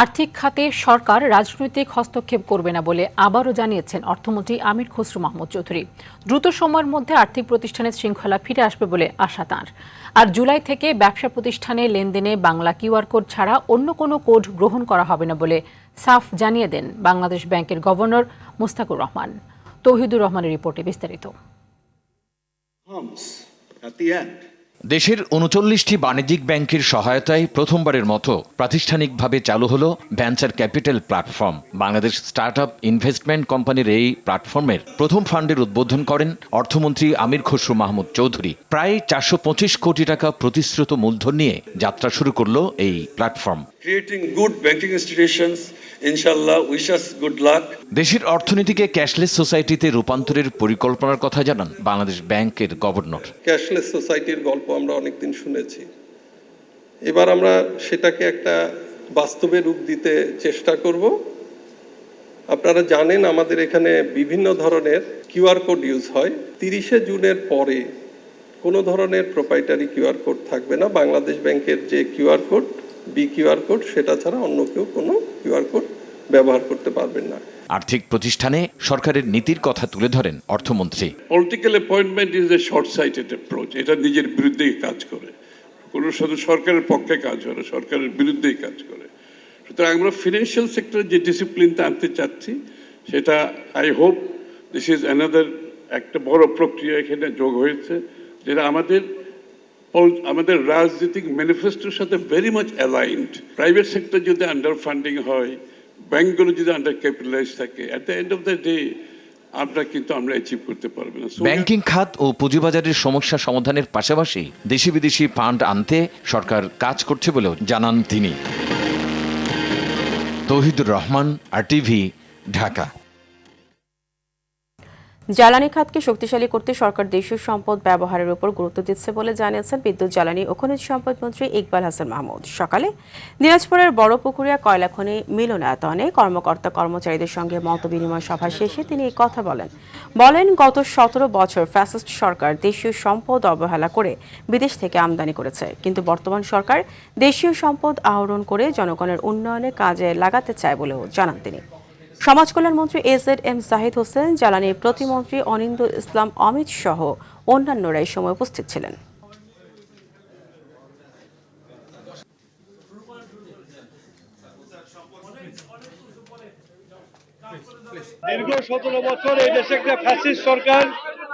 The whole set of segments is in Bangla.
আর্থিক খাতে সরকার রাজনৈতিক হস্তক্ষেপ করবে না বলে আবারও জানিয়েছেন অর্থমন্ত্রী আমির খসরু মাহমুদ চৌধুরী। দ্রুত সময়ের মধ্যে আর্থিক প্রতিষ্ঠানের শৃঙ্খলা ফিরে আসবে বলে আশা তাঁর। আর জুলাই থেকে ব্যবসা প্রতিষ্ঠানে লেনদেনে বাংলা কিউআর কোড ছাড়া অন্য কোনো কোড গ্রহণ করা হবে না বলে সাফ জানিয়ে দেন বাংলাদেশ ব্যাংকের গভর্নর মুস্তাকুর রহমান। তৌহিদুর রহমানের রিপোর্টে বিস্তারিত। দেশের ৩৯টি বাণিজ্যিক ব্যাংকের সহায়তায় প্রথমবারের মতো প্রাতিষ্ঠানিকভাবে চালু হলো venture capital platform. Bangladesh startup investment কোম্পানির এই প্ল্যাটফর্মের প্রথম ফান্ডের উদ্বোধন করেন অর্থমন্ত্রী আমির খসরু মাহমুদ চৌধুরী। প্রায় ৪২৫ কোটি টাকা প্রতিশ্রুত মূলধন নিয়ে যাত্রা শুরু করলো এই platform. Creating good banking institutions, inshallah, wish us good luck. দেশের অর্থনীতিকে ক্যাশলেস সোসাইটিতে রূপান্তরের পরিকল্পনার কথা জানান বাংলাদেশ ব্যাংকের গভর্নর। ক্যাশলেস সোসাইটির গল্প আমরা অনেকদিন শুনেছি, এবার আমরা সেটাকে একটা বাস্তবে রূপ দিতে চেষ্টা করব। আপনারা জানেন আমাদের এখানে বিভিন্ন ধরনের কিউআর কোড ইউজ হয়। 30শে জুনের পরে কোনো ধরনের প্রোপ্রাইটারি কিউআর কোড থাকবে না। বাংলাদেশ ব্যাংকের যে কিউআর কোড, কিউআর কোড, সেটা ছাড়া অন্য কেউ কোনো কিউআর কোড ব্যবহার করতে পারবেন না। আর্থিক প্রতিষ্ঠানে সরকারের নীতির কথা তুলে ধরেন অর্থমন্ত্রী। Political appointment is a short sighted approach. এটা নিজের বিরুদ্ধেই কাজ করে, কোনো শুধু সরকারের পক্ষে কাজ করে, সরকারের বিরুদ্ধেই কাজ করে। সুতরাং আমরা ফিনান্সিয়াল সেক্টরে যে ডিসিপ্লিনটা আনতে চাচ্ছি, সেটা I hope this is another একটা বড় প্রক্রিয়া এখানে যোগ হয়েছে, যেটা আমাদের রাজনৈতিক ম্যানিফেস্টোর সাথে very much aligned. Private sector যদি আন্ডার ফান্ডিং হয়, ব্যাংকগুলো যদি আন্ডার ক্যাপিটালাইজ থাকে, at the end of the day আমরা অ্যাচিভ করতে পারবো না। ব্যাংকিং খাত ও পুঁজিবাজারের সমস্যা সমাধানের পাশাপাশি দেশি বিদেশি ফান্ড আনতে সরকার কাজ করছে বলেও জানান তিনি। তৌহিদুর রহমান, RTV, ঢাকা। জ্বালানি খাতকে শক্তিশালী করতে সরকার দেশীয় সম্পদ ব্যবহারের উপর গুরুত্ব দিচ্ছে বলে জানিয়েছেন বিদ্যুৎ, জ্বালানি ও খনিজ সম্পদ মন্ত্রী ইকবাল হাসান মাহমুদ। সকালে দিনাজপুরের বড়পুকুরিয়া কয়লা খনি মিলনায়তনে কর্মকর্তা কর্মচারীদের সঙ্গে মতবিনিময় সভা শেষে তিনি এই কথা বলেন গত ১৭ বছর ফ্যাসিস্ট সরকার দেশীয় সম্পদ অবহেলা করে বিদেশ থেকে আমদানি করেছে, কিন্তু বর্তমান সরকার দেশীয় সম্পদ আহরণ করে জনগণের উন্নয়নে কাজে লাগাতে চায় বলেও জানান তিনি। সমাজ কল্যাণ মন্ত্রী AZM জাহিদ হোসেন, জ্বালানি প্রতিমন্ত্রী অনিন্দুল ইসলাম অমিত সহ অন্যান্যরা এই সময় উপস্থিত ছিলেন। দীর্ঘ ১৭ বছর এই দেশে একটা ফ্যাসিস্ট সরকার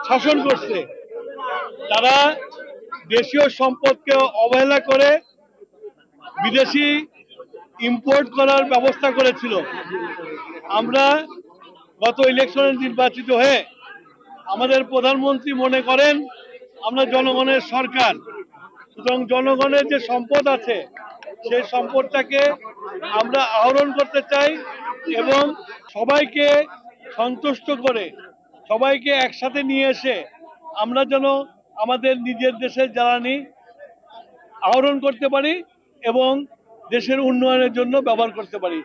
শাসন করছে। তারা দেশীয় সম্পদকে অবহেলা করে বিদেশি ইম্পোর্ট করার ব্যবস্থা করেছিল। আমরা গত ইলেকশনে নির্বাচিত হয়ে আমাদের প্রধানমন্ত্রী মনে করেন আমরা জনগণের সরকার, সুতরাং জনগণের যে সম্পদ আছে সেই সম্পদটাকে আমরা আহরণ করতে চাই এবং সবাইকে সন্তুষ্ট করে সবাইকে একসাথে নিয়ে এসে আমরা যেন আমাদের নিজের দেশের জ্বালানি আহরণ করতে পারি এবং দেশের উন্নয়নের জন্য ব্যবহার করতে পারি।